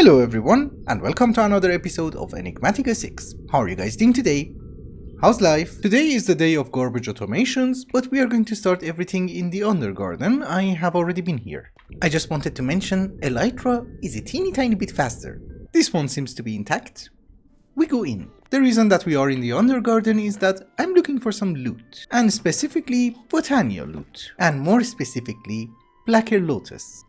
Hello everyone, and welcome to another episode of Enigmatica 6. How are you guys doing today? How's life? Today is the day of garbage automations, but we are going to start everything in the Undergarden. I have already been here. I just wanted to mention, Elytra is a teeny tiny bit faster. This one seems to be intact. We go in. The reason that we are in the Undergarden is that I'm looking for some loot, and specifically Botania loot, and more specifically Blacker Lotus.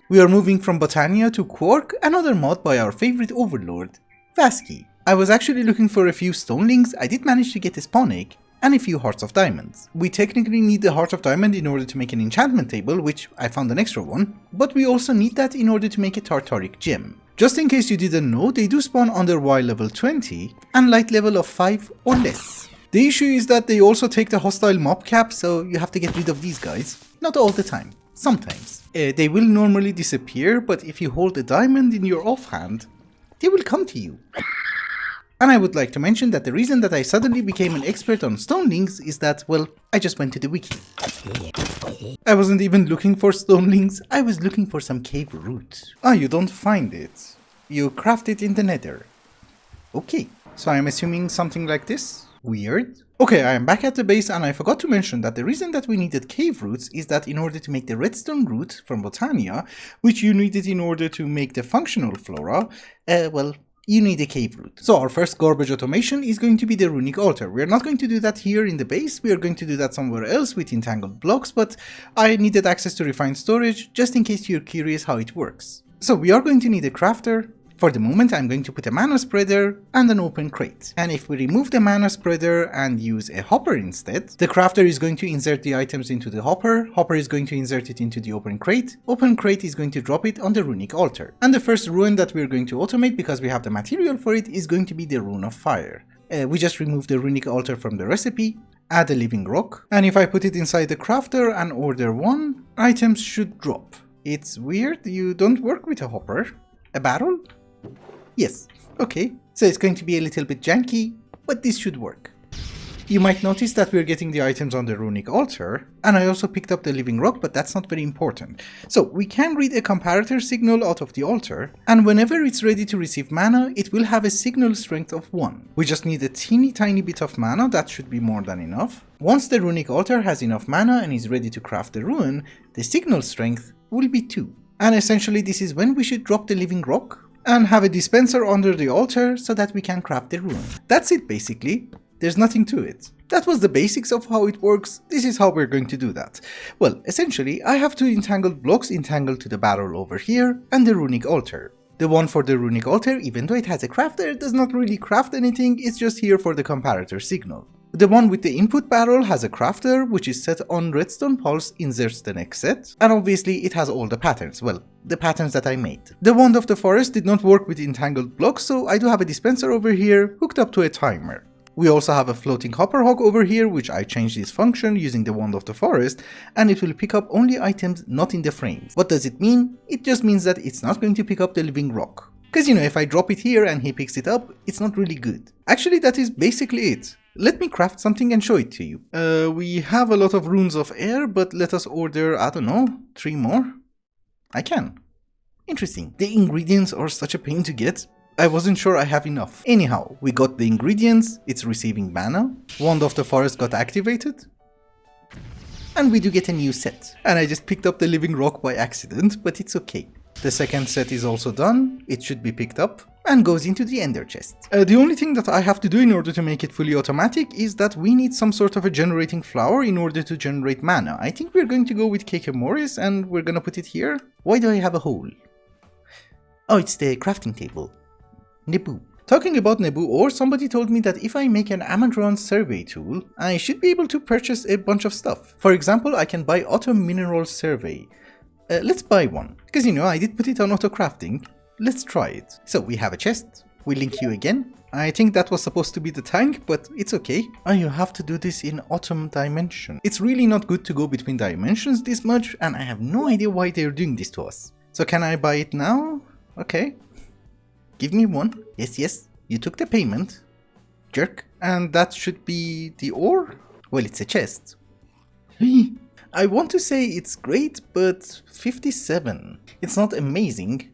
We are moving from Botania to Quark, another mod by our favorite overlord, Vasky. I was actually looking for a few Stonelings. I did manage to get a spawn egg, and a few Hearts of Diamonds. We technically need the Heart of Diamond in order to make an enchantment table, which I found an extra one, but we also need that in order to make a Tartaric gem. Just in case you didn't know, they do spawn under Y level 20, and light level of 5 or less. The issue is that they also take the hostile mob cap, so you have to get rid of these guys. Not all the time. Sometimes. They will normally disappear, but if you hold a diamond in your offhand, they will come to you. And I would like to mention that the reason that I suddenly became an expert on Stonelings is that, well, I just went to the wiki. I wasn't even looking for Stonelings, I was looking for some cave root. Ah, you don't find it. You craft it in the nether. Okay, so I'm assuming something like this? Weird. Okay, I am back at the base, and I forgot to mention that the reason that we needed cave roots is that in order to make the redstone root from Botania, which you needed in order to make the functional flora, well, you need a cave root. So our first garbage automation is going to be the Runic altar. We are not going to do that here in the base, we are going to do that somewhere else with entangled blocks, but I needed access to refined storage just in case you're curious how it works. So we are going to need a crafter. For the moment, I'm going to put a mana spreader and an open crate. And if we remove the mana spreader and use a hopper instead, the crafter is going to insert the items into the hopper is going to insert it into the open crate is going to drop it on the Runic altar. And the first rune that we're going to automate, because we have the material for it, is going to be the Rune of Fire. We just remove the Runic altar from the recipe, add a living rock, and if I put it inside the crafter and order one, items should drop. It's weird, you don't work with a hopper. A barrel? Yes, okay, so it's going to be a little bit janky, but this should work. You might notice that we're getting the items on the Runic altar, and I also picked up the living rock, but that's not very important. So we can read a comparator signal out of the altar, and whenever it's ready to receive mana, it will have a signal strength of 1. We just need a teeny tiny bit of mana, that should be more than enough. Once the Runic altar has enough mana and is ready to craft the rune, the signal strength will be 2. And essentially this is when we should drop the living rock, and have a dispenser under the altar so that we can craft the rune. That's it basically, there's nothing to it. That was the basics of how it works, this is how we're going to do that. Well, essentially, I have two entangled blocks entangled to the barrel over here, and the Runic altar. The one for the Runic altar, even though it has a crafter, does not really craft anything, it's just here for the comparator signal. The one with the input barrel has a crafter, which is set on redstone pulse, inserts the next set, and obviously it has all the patterns, well, the patterns that I made. The wand of the forest did not work with entangled blocks, so I do have a dispenser over here, hooked up to a timer. We also have a floating hopper hog over here, which I changed its function using the wand of the forest, and it will pick up only items not in the frames. What does it mean? It just means that it's not going to pick up the living rock. Because you know, if I drop it here and he picks it up, it's not really good. Actually, that is basically it. Let me craft something and show it to you. We have a lot of runes of air, but let us order, I don't know, 3 more? I can. Interesting. The ingredients are such a pain to get. I wasn't sure I have enough. Anyhow, we got the ingredients, it's receiving mana, Wand of the Forest got activated, and we do get a new set. And I just picked up the living rock by accident, but it's okay. The second set is also done, it should be picked up, and goes into the ender chest. The only thing that I have to do in order to make it fully automatic is that we need some sort of a generating flower in order to generate mana. I think we're going to go with Cake Morris and we're gonna put it here. Why do I have a hole? Oh, it's the crafting table. Nebu. Talking about Nebu ore, somebody told me that if I make an Amadron survey tool, I should be able to purchase a bunch of stuff. For example, I can buy Auto Mineral Survey. Let's buy one, because you know, I did put it on auto crafting. Let's try it. So we have a chest, we link you again. I think that was supposed to be the tank, but it's okay. Oh, you have to do this in autumn dimension. It's really not good to go between dimensions this much, and I have no idea why they're doing this to us. So can I buy it now? Okay. Give me one. Yes, yes, you took the payment. Jerk. And that should be the ore? Well, it's a chest. I want to say it's great, but 57. It's not amazing,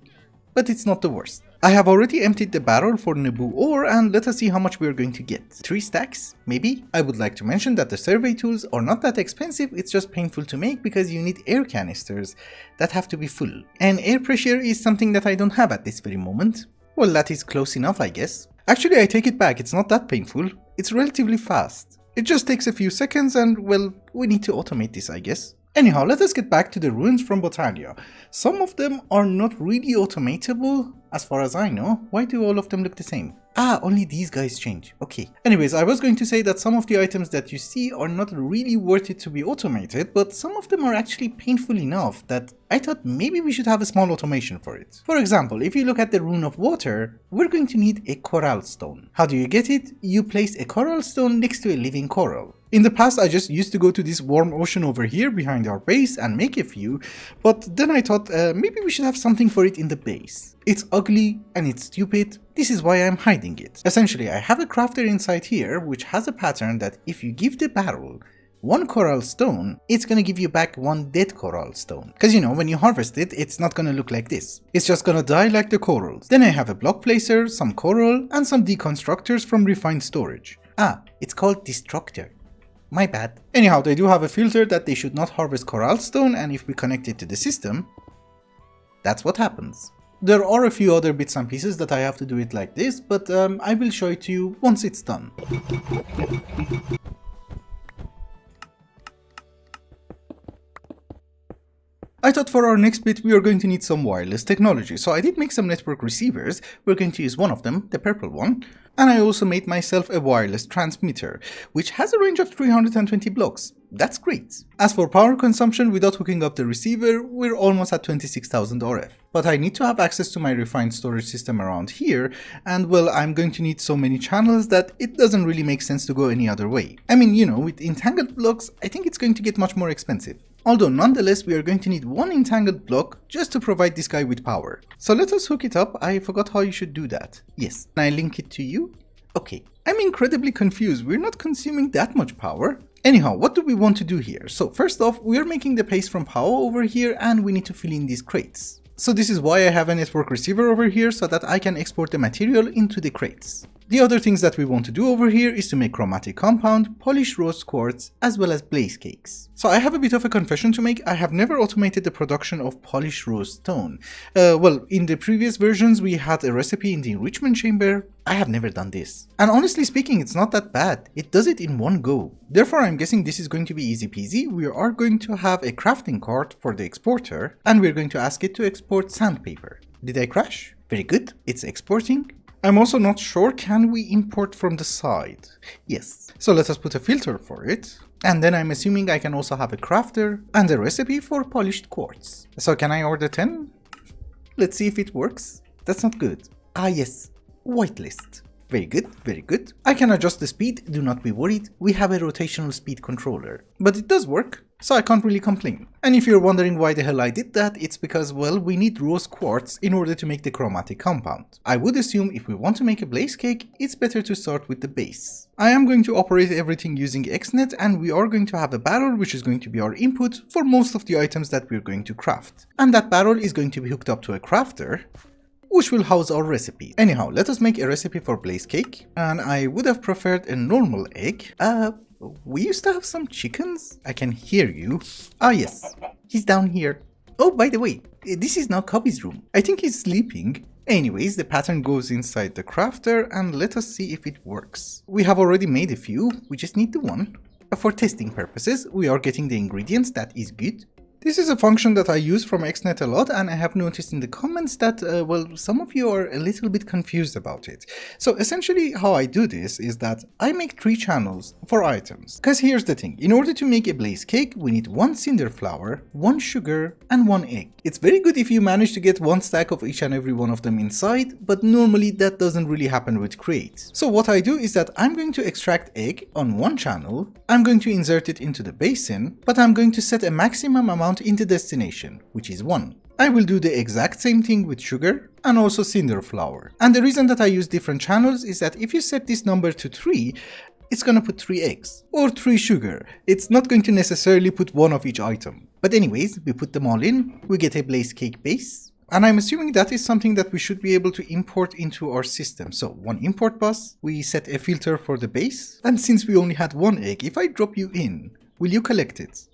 but it's not the worst. I have already emptied the barrel for Naboo ore, and let us see how much we are going to get. 3 stacks? Maybe? I would like to mention that the survey tools are not that expensive, it's just painful to make because you need air canisters that have to be full. And air pressure is something that I don't have at this very moment. Well, that is close enough, I guess. Actually, I take it back, it's not that painful. It's relatively fast. It just takes a few seconds and, well, we need to automate this, I guess. Anyhow, let us get back to the ruins from Botania. Some of them are not really automatable, as far as I know. Why do all of them look the same? Ah, only these guys change. Okay. Anyways, I was going to say that some of the items that you see are not really worth it to be automated, but some of them are actually painful enough that I thought maybe we should have a small automation for it. For example, if you look at the rune of water, we're going to need a coral stone. How do you get it? You place a coral stone next to a living coral. In the past, I just used to go to this warm ocean over here behind our base and make a few, but then I thought maybe we should have something for it in the base. It's ugly and it's stupid. This is why I'm hiding it. Essentially, I have a crafter inside here which has a pattern that if you give the barrel 1 coral stone, it's gonna give you back 1 dead coral stone. Cause you know, when you harvest it, it's not gonna look like this. It's just gonna die like the corals. Then I have a block placer, some coral, and some deconstructors from refined storage. Ah, it's called destructor. My bad. Anyhow, they do have a filter that they should not harvest coral stone, and if we connect it to the system, that's what happens. There are a few other bits and pieces that I have to do it like this, but I will show it to you once it's done. I thought for our next bit we are going to need some wireless technology, so I did make some network receivers. We're going to use one of them, the purple one, and I also made myself a wireless transmitter, which has a range of 320 blocks. That's great. As for power consumption, without hooking up the receiver, we're almost at 26,000 RF. But I need to have access to my refined storage system around here, and well, I'm going to need so many channels that it doesn't really make sense to go any other way. I mean, you know, with entangled blocks, I think it's going to get much more expensive. Although nonetheless, we are going to need 1 entangled block just to provide this guy with power. So let us hook it up. I forgot how you should do that. Yes, can I link it to you? Okay, I'm incredibly confused. We're not consuming that much power. Anyhow, what do we want to do here? So first off, we're making the paste from power over here and we need to fill in these crates. So this is why I have a network receiver over here so that I can export the material into the crates. The other things that we want to do over here is to make chromatic compound, polish rose quartz, as well as blaze cakes. So I have a bit of a confession to make. I have never automated the production of polished rose stone. Well, in the previous versions we had a recipe in the enrichment chamber. I have never done this. And honestly speaking, it's not that bad. It does it in one go. Therefore, I'm guessing this is going to be easy peasy. We are going to have a crafting cart for the exporter, and we're going to ask it to export sandpaper. Did I crash? Very good. It's exporting. I'm also not sure, can we import from the side? Yes. So let us put a filter for it. And then I'm assuming I can also have a crafter and a recipe for polished quartz. So can I order 10? Let's see if it works. That's not good. Ah yes, whitelist. Very good, very good. I can adjust the speed, do not be worried. We have a rotational speed controller. But it does work, so I can't really complain. And if you're wondering why the hell I did that, it's because, well, we need rose quartz in order to make the chromatic compound. I would assume if we want to make a blaze cake, it's better to start with the base. I am going to operate everything using XNet, and we are going to have a barrel which is going to be our input for most of the items that we're going to craft. And that barrel is going to be hooked up to a crafter, which will house our recipe. Anyhow, let us make a recipe for blaze cake, and I would have preferred a normal egg. We used to have some chickens? I can hear you. Ah yes, he's down here. Oh, by the way, this is now Cubby's room. I think he's sleeping. Anyways, the pattern goes inside the crafter, and let us see if it works. We have already made a few, we just need the one. For testing purposes, we are getting the ingredients, that is good. This is a function that I use from XNet a lot, and I have noticed in the comments that, well, some of you are a little bit confused about it. So essentially how I do this is that I make 3 channels for items. Because here's the thing, in order to make a blaze cake, we need 1 cinder flour, 1 sugar, and 1 egg. It's very good if you manage to get 1 stack of each and every one of them inside, but normally that doesn't really happen with crates. So what I do is that I'm going to extract egg on 1 channel, I'm going to insert it into the basin, but I'm going to set a maximum amount in the destination, which is 1. I will do the exact same thing with sugar and also cinder flour. And the reason that I use different channels is that if you set this number to 3, it's gonna put 3 eggs. Or 3 sugar. It's not going to necessarily put one of each item. But anyways, we put them all in, we get a blaze cake base. And I'm assuming that is something that we should be able to import into our system. So one import bus, we set a filter for the base. And since we only had 1 egg, if I drop you in, will you collect it?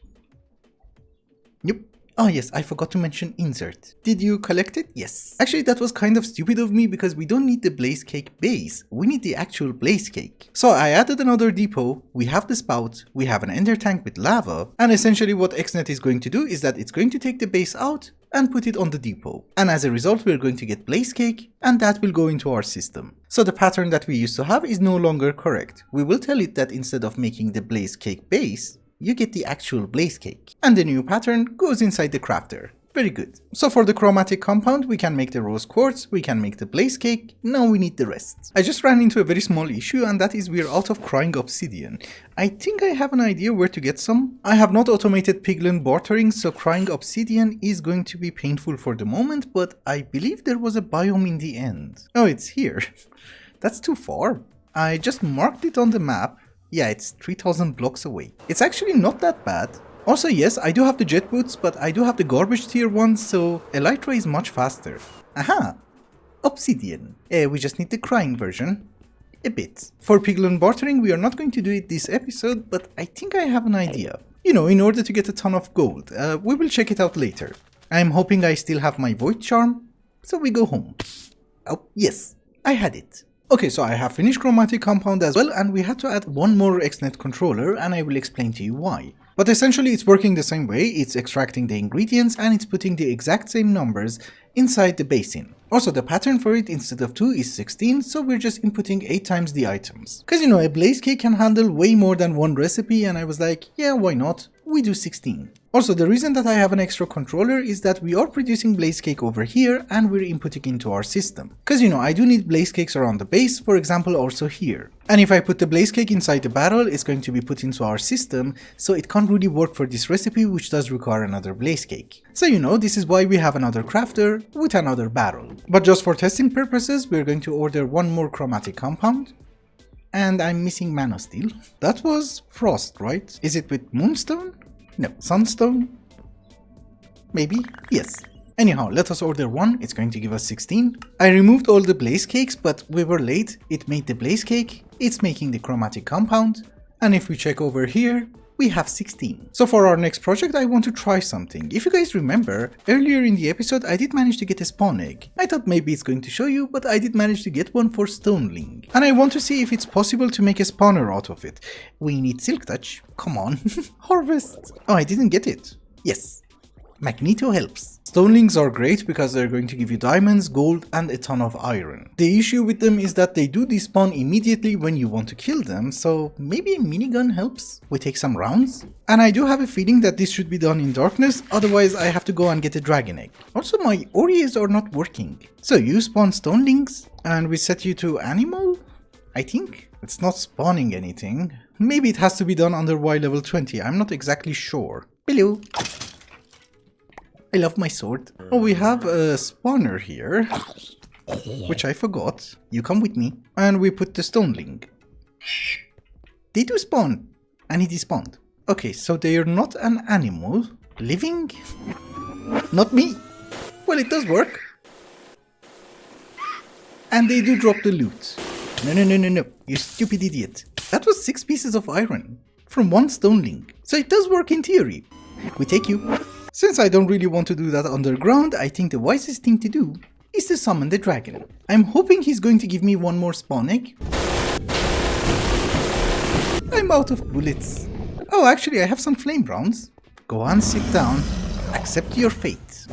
Yep. Oh yes, I forgot to mention insert. Did you collect it? Yes. Actually, that was kind of stupid of me because we don't need the blaze cake base. We need the actual blaze cake. So I added another depot, we have the spout, we have an ender tank with lava, and essentially what XNet is going to do is that it's going to take the base out and put it on the depot. And as a result, we're going to get blaze cake, and that will go into our system. So the pattern that we used to have is no longer correct. We will tell it that instead of making the blaze cake base, you get the actual blaze cake. And the new pattern goes inside the crafter. Very good. So for the chromatic compound, we can make the rose quartz, we can make the blaze cake, now we need the rest. I just ran into a very small issue, and that is we're out of crying obsidian. I think I have an idea where to get some. I have not automated piglin bartering, so crying obsidian is going to be painful for the moment, but I believe there was a biome in the end. Oh, it's here. That's too far. I just marked it on the map. Yeah, it's 3000 blocks away. It's actually not that bad. Also, yes, I do have the jet boots, but I do have the garbage tier ones, so elytra is much faster. Aha! Obsidian. We just need the crying version. A bit. For piglin bartering, we are not going to do it this episode, but I think I have an idea. You know, in order to get a ton of gold. We will check it out later. I'm hoping I still have my void charm, so we go home. Oh, yes, I had it. Okay, so I have finished chromatic compound as well, and we had to add one more XNet controller, and I will explain to you why. But essentially it's working the same way, it's extracting the ingredients and it's putting the exact same numbers inside the basin. Also, the pattern for it instead of 2 is 16, so we're just inputting 8 times the items. Cause you know, a blaze cake can handle way more than one recipe, and I was like, yeah, why not? We do 16. Also, the reason that I have an extra controller is that we are producing blaze cake over here and we're inputting into our system. Cause you know, I do need blaze cakes around the base, for example also here. And if I put the blaze cake inside the barrel, it's going to be put into our system, so it can't really work for this recipe, which does require another blaze cake. So you know, this is why we have another crafter with another barrel. But just for testing purposes, we're going to order one more chromatic compound. And I'm missing mana steel. That was frost, right? Is it with moonstone? No. Sunstone? Maybe? Yes. Anyhow, let us order one, it's going to give us 16. I removed all the blaze cakes, but we were late. It made the blaze cake, it's making the chromatic compound, and if we check over here, we have 16. So for our next project, I want to try something. If you guys remember, earlier in the episode, I did manage to get a spawn egg. I thought maybe it's going to show you, but I did manage to get one for Stoneling. And I want to see if it's possible to make a spawner out of it. We need silk touch. Come on. Harvest. Oh, I didn't get it. Yes. Magneto helps. Stonelings are great because they're going to give you diamonds, gold, and a ton of iron. The issue with them is that they do despawn immediately when you want to kill them, so maybe a minigun helps? We take some rounds? And I do have a feeling that this should be done in darkness, otherwise I have to go and get a dragon egg. Also, my Oreos are not working. So you spawn Stonelings, and we set you to animal? I think? It's not spawning anything. Maybe it has to be done under Y level 20, I'm not exactly sure. Hello. I love my sword. Oh, we have a spawner here, which I forgot. You come with me. And we put the Stoneling. They do spawn. And he despawned. Okay, so they are not an animal. Living? Not me. Well, it does work. And they do drop the loot. No, you stupid idiot. That was 6 pieces of iron from one Stoneling. So it does work in theory. We take you. Since I don't really want to do that underground, I think the wisest thing to do is to summon the dragon. I'm hoping he's going to give me one more spawn egg. I'm out of bullets. Oh, actually I have some flame rounds. Go on, sit down. Accept your fate.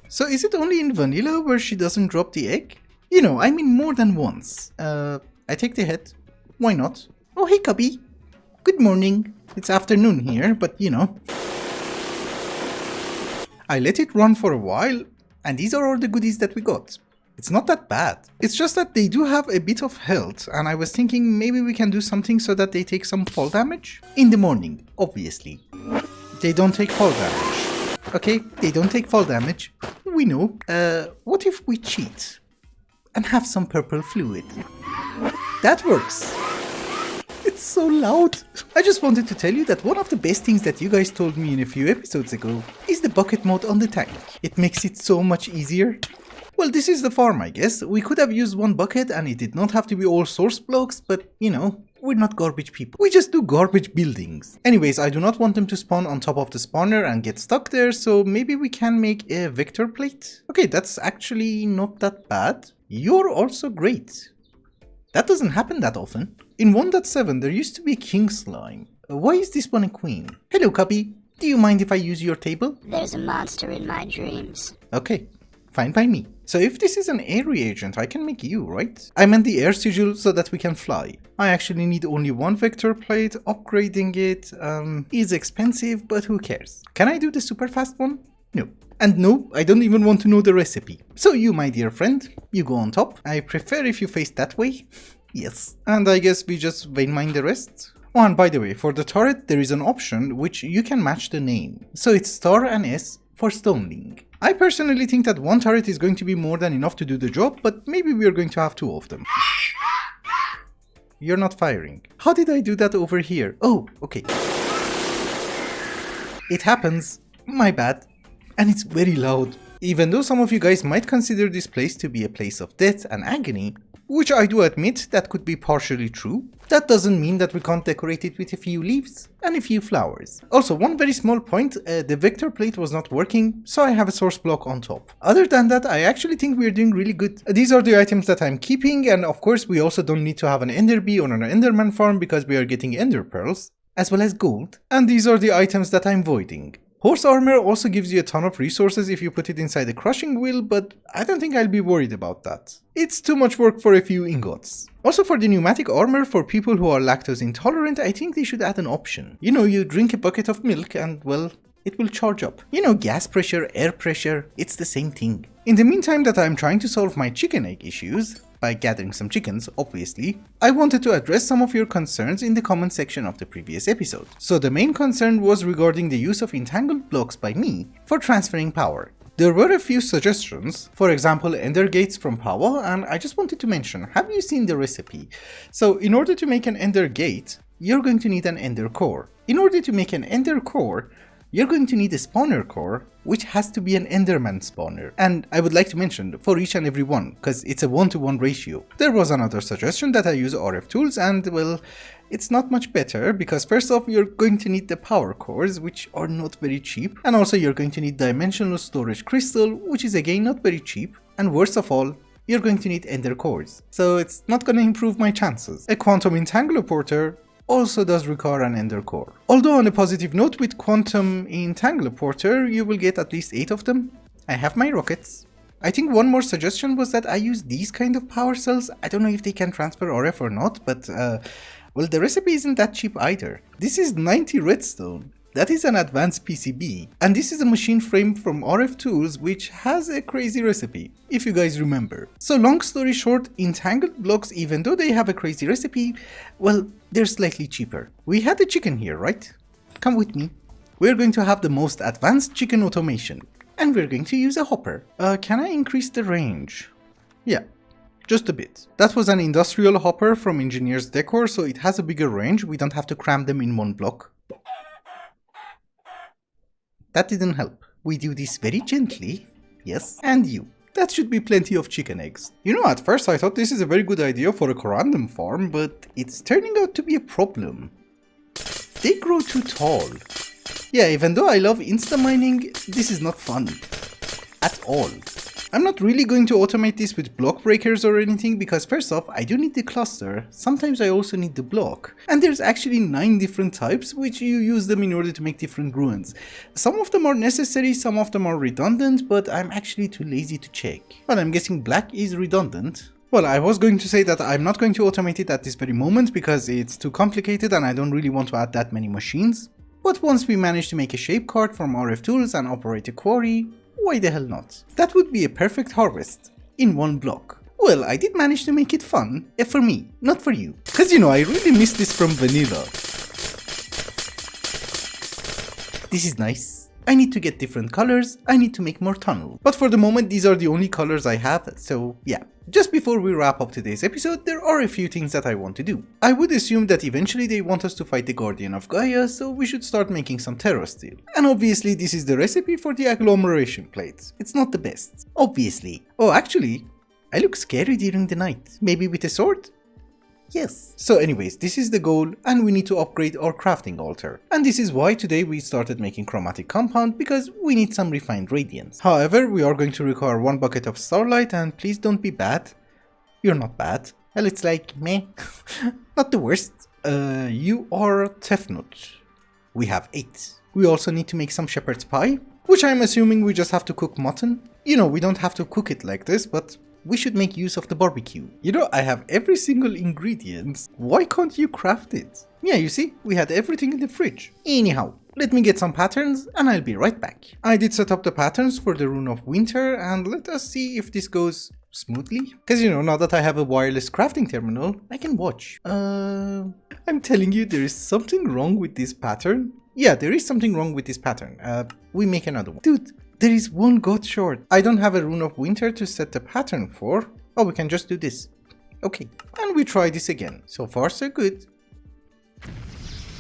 So is it only in vanilla where she doesn't drop the egg? You know, I mean more than once. I take the head. Why not? Oh, hey Cubby. Good morning. It's afternoon here, but you know. I let it run for a while, and these are all the goodies that we got. It's not that bad. It's just that they do have a bit of health, and I was thinking maybe we can do something so that they take some fall damage? In the morning, obviously. They don't take fall damage. Okay, they don't take fall damage. We know. What if we cheat? And have some purple fluid? That works. It's so loud. I just wanted to tell you that one of the best things that you guys told me in a few episodes ago is the bucket mode on the tank. It makes it so much easier. Well, this is the farm, I guess. We could have used one bucket and it did not have to be all source blocks, but you know, we're not garbage people. We just do garbage buildings. Anyways, I do not want them to spawn on top of the spawner and get stuck there, so maybe we can make a vector plate. Okay, that's actually not that bad. You're also great. That doesn't happen that often. In 1.7 there used to be a king slime. Why is this one a queen? Hello, copy. Do you mind if I use your table? There's a monster in my dreams. Okay, fine by me. So if this is an air reagent, I can make you, right? I meant the air sigil so that we can fly. I actually need only one vector plate. Upgrading it is expensive, but who cares? Can I do the super fast one? No. And no, I don't even want to know the recipe. So you, my dear friend, you go on top. I prefer if you face that way. Yes. And I guess we just vein mine the rest. Oh, and by the way, for the turret there is an option which you can match the name. So it's star and S for Stoneling. I personally think that one turret is going to be more than enough to do the job, but maybe we are going to have two of them. You're not firing. How did I do that over here? Oh, okay. It happens. My bad. And it's very loud. Even though some of you guys might consider this place to be a place of death and agony, which I do admit that could be partially true, that doesn't mean that we can't decorate it with a few leaves and a few flowers. Also, one very small point, the vector plate was not working, so I have a source block on top. Other than that, I actually think we're doing really good. These are the items that I'm keeping, and of course we also don't need to have an ender bee or an enderman farm because we are getting ender pearls, as well as gold. And these are the items that I'm voiding. Horse armor also gives you a ton of resources if you put it inside the crushing wheel, but I don't think I'll be worried about that. It's too much work for a few ingots. Also, for the pneumatic armor for people who are lactose intolerant, I think they should add an option. You know, you drink a bucket of milk and, well, it will charge up. You know, gas pressure, air pressure, it's the same thing. In the meantime that I'm trying to solve my chicken egg issues, by gathering some chickens, obviously, I wanted to address some of your concerns in the comment section of the previous episode. So the main concern was regarding the use of entangled blocks by me for transferring power. There were a few suggestions, for example ender gates from power, and I just wanted to mention, have you seen the recipe? So in order to make an ender gate, you're going to need an ender core. In order to make an ender core, you're going to need a spawner core, which has to be an enderman spawner. And I would like to mention, for each and every one, because it's a 1-to-1 ratio. There was another suggestion that I use RF tools, and well, it's not much better, because first off, you're going to need the power cores, which are not very cheap, and also you're going to need dimensional storage crystal, which is again not very cheap, and worst of all, you're going to need ender cores. So it's not going to improve my chances. A quantum entangler porter also does require an ender core. Although on a positive note, with quantum entangler porter you will get at least 8 of them. I have my rockets. I think one more suggestion was that I use these kind of power cells. I don't know if they can transfer RF or not, but well, the recipe isn't that cheap either. This is 90 redstone. That is an advanced PCB, and this is a machine frame from RF Tools which has a crazy recipe, if you guys remember. So long story short, entangled blocks, even though they have a crazy recipe, well, they're slightly cheaper. We had a chicken here, right? Come with me. We're going to have the most advanced chicken automation, and we're going to use a hopper. Can I increase the range? Yeah. Just a bit. That was an industrial hopper from Engineer's Decor, so it has a bigger range. We don't have to cram them in one block. That didn't help. We do this very gently. Yes. And you. That should be plenty of chicken eggs. You know, at first I thought this is a very good idea for a random farm, but it's turning out to be a problem. They grow too tall. Yeah, even though I love insta-mining, this is not fun. At all. I'm not really going to automate this with block breakers or anything, because first off, I do need the cluster, sometimes I also need the block, and there's actually 9 different types which you use them in order to make different ruins. Some of them are necessary, some of them are redundant, but I'm actually too lazy to check. Well, I'm guessing black is redundant. Well, I was going to say that I'm not going to automate it at this very moment because it's too complicated and I don't really want to add that many machines. But once we manage to make a shape card from RF Tools and operate a quarry, why the hell not? That would be a perfect harvest in one block. Well, I did manage to make it fun, for me, not for you. Cause you know, I really miss this from vanilla. This is nice. I need to get different colors, I need to make more tunnel. But for the moment these are the only colors I have, so yeah. Just before we wrap up today's episode, there are a few things that I want to do. I would assume that eventually they want us to fight the Guardian of Gaia, so we should start making some terra steel. And obviously this is the recipe for the agglomeration plate. It's not the best. Obviously. Oh, actually, I look scary during the night. Maybe with a sword? Yes. So anyways, this is the goal and we need to upgrade our crafting altar. And this is why today we started making chromatic compound, because we need some refined radiance. However, we are going to require 1 bucket of starlight, and please don't be bad. You're not bad. Well, it's like meh. Not the worst. You are Tefnut. We have 8. We also need to make some shepherd's pie, which I'm assuming we just have to cook mutton. You know, we don't have to cook it like this, but we should make use of the barbecue. You know, I have every single ingredient. Why can't you craft it? Yeah, you see, we had everything in the fridge. Anyhow, let me get some patterns and I'll be right back. I did set up the patterns for the Rune of Winter, and let us see if this goes smoothly. Because you know, now that I have a wireless crafting terminal, I can watch. I'm telling you, there is something wrong with this pattern. Yeah, there is something wrong with this pattern. We make another one. Dude, there is 1 god short. I don't have a Rune of Winter to set the pattern for. Oh, we can just do this. Okay, and we try this again. So far so good.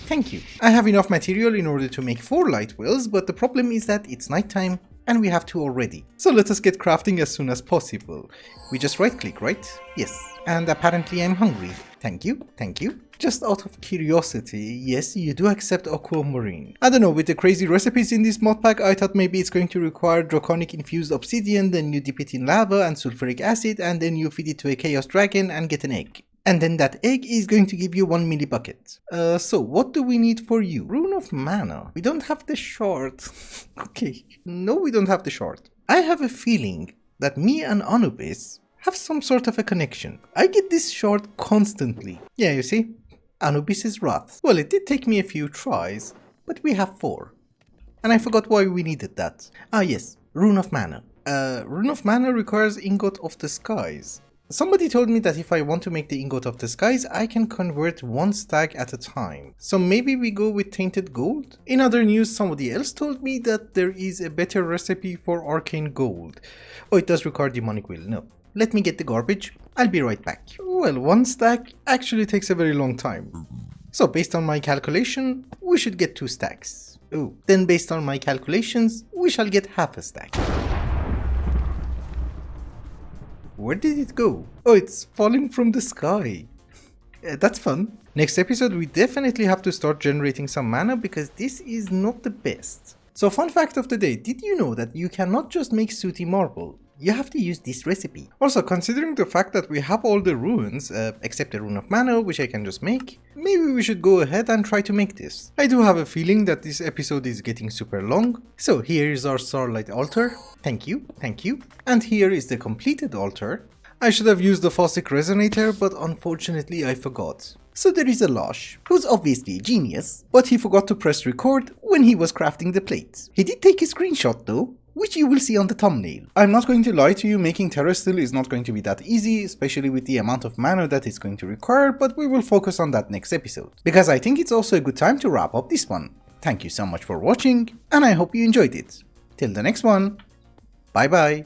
Thank you. I have enough material in order to make 4 light wheels, but the problem is that it's nighttime and we have 2 already. So let us get crafting as soon as possible. We just right click, right? Yes. And apparently I'm hungry. Thank you, thank you. Just out of curiosity, yes, you do accept aquamarine. I don't know, with the crazy recipes in this mod pack, I thought maybe it's going to require draconic infused obsidian, then you dip it in lava and sulfuric acid, and then you feed it to a chaos dragon and get an egg. And then that egg is going to give you 1 milli bucket. So what do we need for you? Rune of Mana. We don't have the shard. Okay, no, we don't have the shard. I have a feeling that me and Anubis have some sort of a connection. I get this shard constantly. Yeah, you see? Anubis' wrath. Well, it did take me a few tries, but we have 4. And I forgot why we needed that. Ah yes, Rune of Mana. Rune of Mana requires Ingot of the Skies. Somebody told me that if I want to make the Ingot of the Skies, I can convert 1 stack at a time. So maybe we go with Tainted Gold? In other news, somebody else told me that there is a better recipe for Arcane Gold. Oh, it does require Demonic Will. No. Let me get the garbage. I'll be right back. Well, 1 stack actually takes a very long time. So based on my calculation, we should get 2 stacks. Oh, then based on my calculations, we shall get half a stack. Where did it go? Oh, it's falling from the sky. That's fun. Next episode, we definitely have to start generating some mana, because this is not the best. So fun fact of the day, did you know that you cannot just make sooty marble? You have to use this recipe. Also, considering the fact that we have all the runes, except the Rune of Mana, which I can just make, maybe we should go ahead and try to make this. I do have a feeling that this episode is getting super long. So here is our starlight altar. Thank you, thank you. And here is the completed altar. I should have used the Faucet resonator, but unfortunately I forgot. So there is a Losh, who's obviously a genius, but he forgot to press record when he was crafting the plate. He did take a screenshot though, which you will see on the thumbnail. I'm not going to lie to you, making terra steel is not going to be that easy, especially with the amount of mana that it's going to require, but we will focus on that next episode. Because I think it's also a good time to wrap up this one. Thank you so much for watching, and I hope you enjoyed it. Till the next one, bye bye.